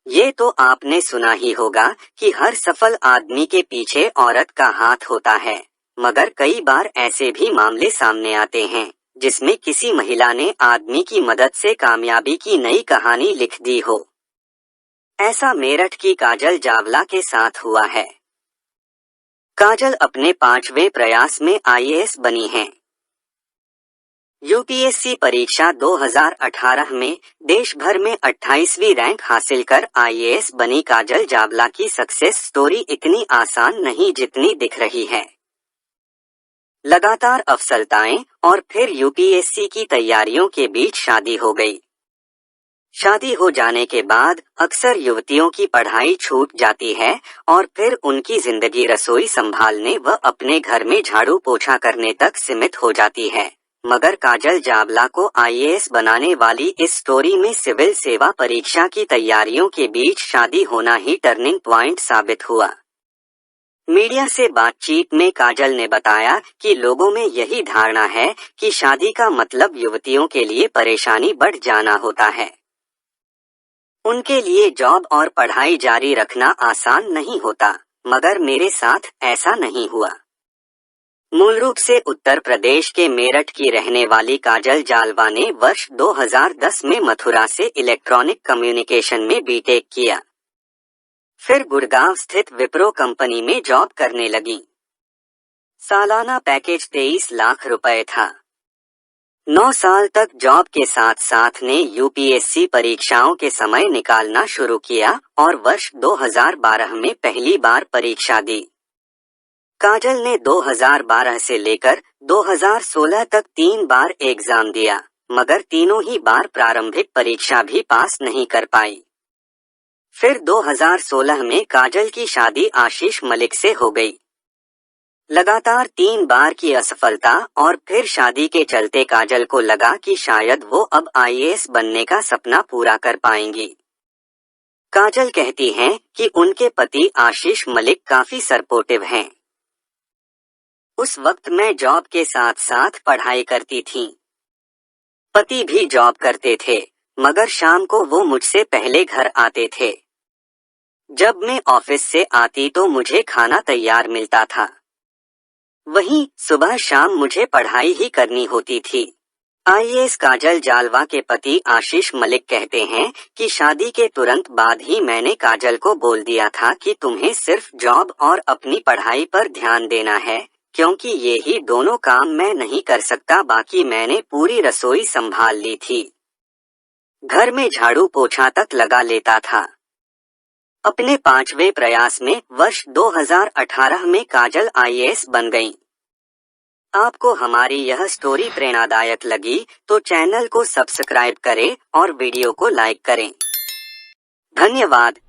ये तो आपने सुना ही होगा कि हर सफल आदमी के पीछे औरत का हाथ होता है, मगर कई बार ऐसे भी मामले सामने आते हैं जिसमें किसी महिला ने आदमी की मदद से कामयाबी की नई कहानी लिख दी हो। ऐसा मेरठ की काजल जावला के साथ हुआ है। काजल अपने 5वें प्रयास में आईएएस बनी हैं। यूपीएससी परीक्षा 2018 में देश भर में 28वीं रैंक हासिल कर आईएएस बनी काजल जावला की सक्सेस स्टोरी इतनी आसान नहीं जितनी दिख रही है। लगातार असफलताएं और फिर यूपीएससी की तैयारियों के बीच शादी हो गई। शादी हो जाने के बाद अक्सर युवतियों की पढ़ाई छूट जाती है और फिर उनकी जिंदगी रसोई संभालने व अपने घर में झाड़ू पोछा करने तक सीमित हो जाती है। मगर काजल जावला को आईएएस बनाने वाली इस स्टोरी में सिविल सेवा परीक्षा की तैयारियों के बीच शादी होना ही टर्निंग पॉइंट साबित हुआ। मीडिया से बातचीत में काजल ने बताया कि लोगों में यही धारणा है कि शादी का मतलब युवतियों के लिए परेशानी बढ़ जाना होता है। उनके लिए जॉब और पढ़ाई जारी रखना आसान नहीं होता, मगर मेरे साथ ऐसा नहीं हुआ। मूल रूप से उत्तर प्रदेश के मेरठ की रहने वाली काजल जावला ने वर्ष 2010 में मथुरा से इलेक्ट्रॉनिक कम्युनिकेशन में बीटेक किया। फिर गुड़गांव स्थित विप्रो कंपनी में जॉब करने लगी। सालाना पैकेज 23 लाख रुपए था। 9 साल तक जॉब के साथ साथ ने यूपीएससी परीक्षाओं के समय निकालना शुरू किया और वर्ष 2012 में पहली बार परीक्षा दी। काजल ने 2012 से लेकर 2016 तक 3 बार एग्जाम दिया, मगर तीनों ही बार प्रारंभिक परीक्षा भी पास नहीं कर पाई। फिर 2016 में काजल की शादी आशीष मलिक से हो गई। लगातार 3 बार की असफलता और फिर शादी के चलते काजल को लगा कि शायद वो अब आईएएस बनने का सपना पूरा कर पाएंगी। काजल कहती हैं कि उनके पति आशीष मलिक काफी सपोर्टिव हैं। उस वक्त मैं जॉब के साथ साथ पढ़ाई करती थी। पति भी जॉब करते थे, मगर शाम को वो मुझसे पहले घर आते थे। जब मैं ऑफिस से आती तो मुझे खाना तैयार मिलता था। वहीं सुबह शाम मुझे पढ़ाई ही करनी होती थी। आईएएस काजल जावला के पति आशीष मलिक कहते हैं कि शादी के तुरंत बाद ही मैंने काजल को बोल दिया था कि तुम्हें सिर्फ जॉब और अपनी पढ़ाई पर ध्यान देना है, क्योंकि ये ही दोनों काम मैं नहीं कर सकता। बाकी मैंने पूरी रसोई संभाल ली थी। घर में झाड़ू पोछा तक लगा लेता था। अपने 5वें प्रयास में वर्ष 2018 में काजल आईएएस बन गईं। आपको हमारी यह स्टोरी प्रेरणादायक लगी तो चैनल को सब्सक्राइब करें और वीडियो को लाइक करें। धन्यवाद।